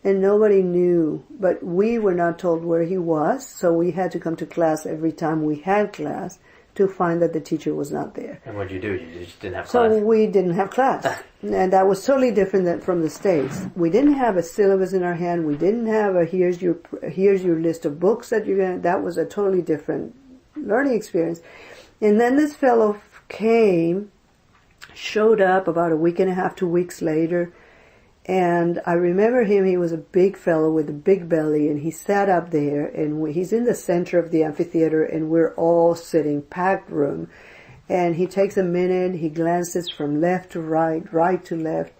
And nobody knew, but we were not told where he was, so we had to come to class every time we had class to find that the teacher was not there. And what did you do? You just didn't have class? So we didn't have class. And that was totally different than from the States. We didn't have a syllabus in our hand. We didn't have a here's your list of books that you're going to... That was a totally different learning experience. And then this fellow showed up about a week and a half, 2 weeks later. And I remember him, he was a big fellow with a big belly, and he sat up there, and he's in the center of the amphitheater, and we're all sitting, packed room. And he takes a minute, he glances from left to right, right to left,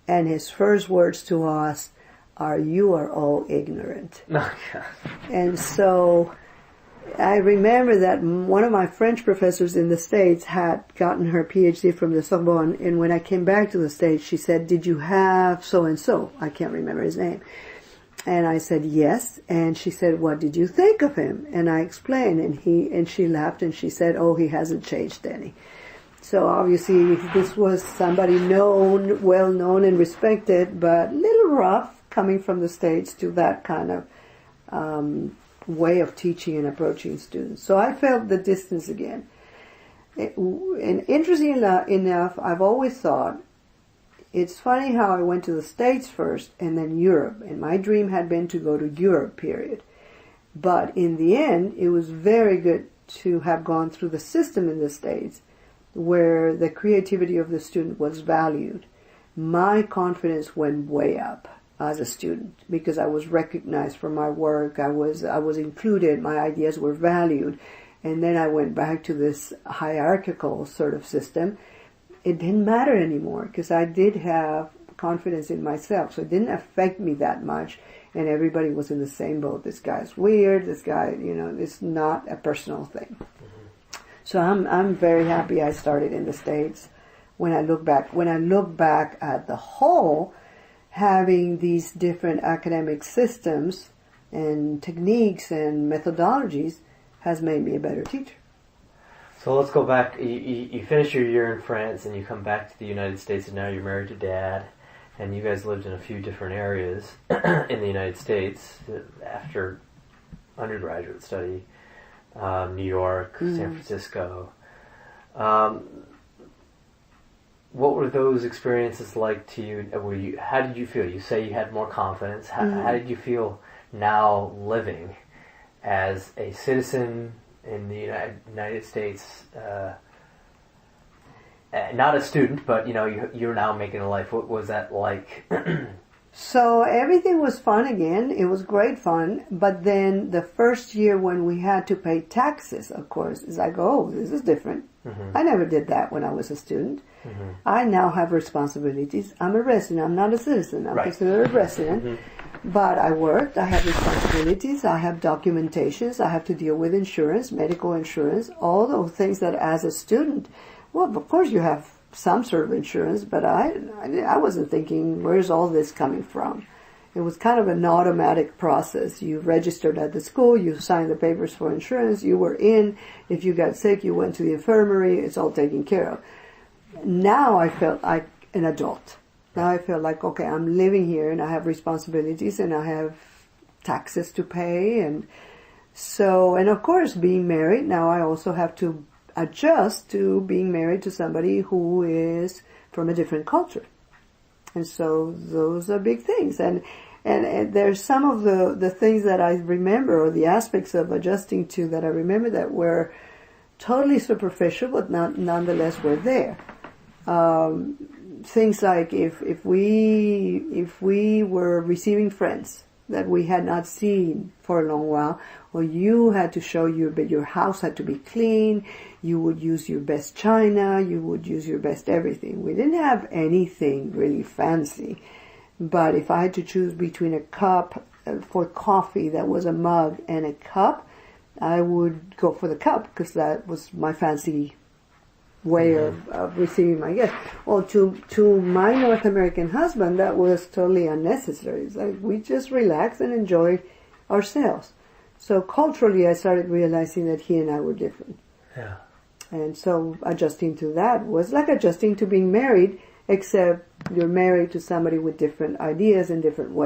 and his first words to us are, "You are all ignorant." And so I remember that one of my French professors in the States had gotten her PhD from the Sorbonne, and when I came back to the States, she said, "Did you have so-and-so?" I can't remember his name. And I said, "Yes." And she said, "What did you think of him?" And I explained, and she laughed, and she said, "Oh, he hasn't changed any." So obviously this was somebody known, well known and respected, but a little rough coming from the States to that kind of way of teaching and approaching students. So I felt the distance again. And interesting enough, I've always thought, it's funny how I went to the States first and then Europe. And my dream had been to go to Europe, period. But in the end, it was very good to have gone through the system in the States where the creativity of the student was valued. My confidence went way up as a student because I was recognized for my work. I was included. My ideas were valued. And then I went back to this hierarchical sort of system. It didn't matter anymore because I did have confidence in myself. So it didn't affect me that much. And everybody was in the same boat. This guy's weird. This guy, it's not a personal thing. So I'm very happy I started in the States. When I look back at the whole, having these different academic systems and techniques and methodologies has made me a better teacher. So let's go back. You finish your year in France and you come back to the United States, and now you're married to Dad, and you guys lived in a few different areas in the United States after undergraduate study, New York, San Francisco. What were those experiences like to you? How did you feel? You say you had more confidence. How did you feel now living as a citizen in the United States? Not a student, but you're now making a life. What was that like? So everything was fun again. It was great fun. But then the first year when we had to pay taxes, of course, it's like, oh, this is different. I never did that when I was a student. I now have responsibilities. I'm a resident. I'm not a citizen. I'm considered a resident. But I worked. I have responsibilities. I have documentations. I have to deal with insurance, medical insurance, all those things that as a student, well, of course you have some sort of insurance, but I wasn't thinking, where's all this coming from? It was kind of an automatic process. You registered at the school, you signed the papers for insurance, you were in. If you got sick, you went to the infirmary, it's all taken care of. Now I felt like an adult. Now I feel like, okay, I'm living here and I have responsibilities and I have taxes to pay. And of course, being married, now I also have to adjust to being married to somebody who is from a different culture. And so those are big things. And there's some of the things that I remember, or the aspects of adjusting to that I remember that were totally superficial, but nonetheless were there. Things like if we were receiving friends that we had not seen for a long while, or you had to show your house had to be clean, you would use your best china, you would use your best everything. We didn't have anything really fancy, but if I had to choose between a cup for coffee that was a mug and a cup, I would go for the cup because that was my fancy way of receiving my guests. Well, to my North American husband, that was totally unnecessary. It's like we just relax and enjoy ourselves. So culturally, I started realizing that he and I were different. Yeah. And so adjusting to that was like adjusting to being married, except you're married to somebody with different ideas and different ways.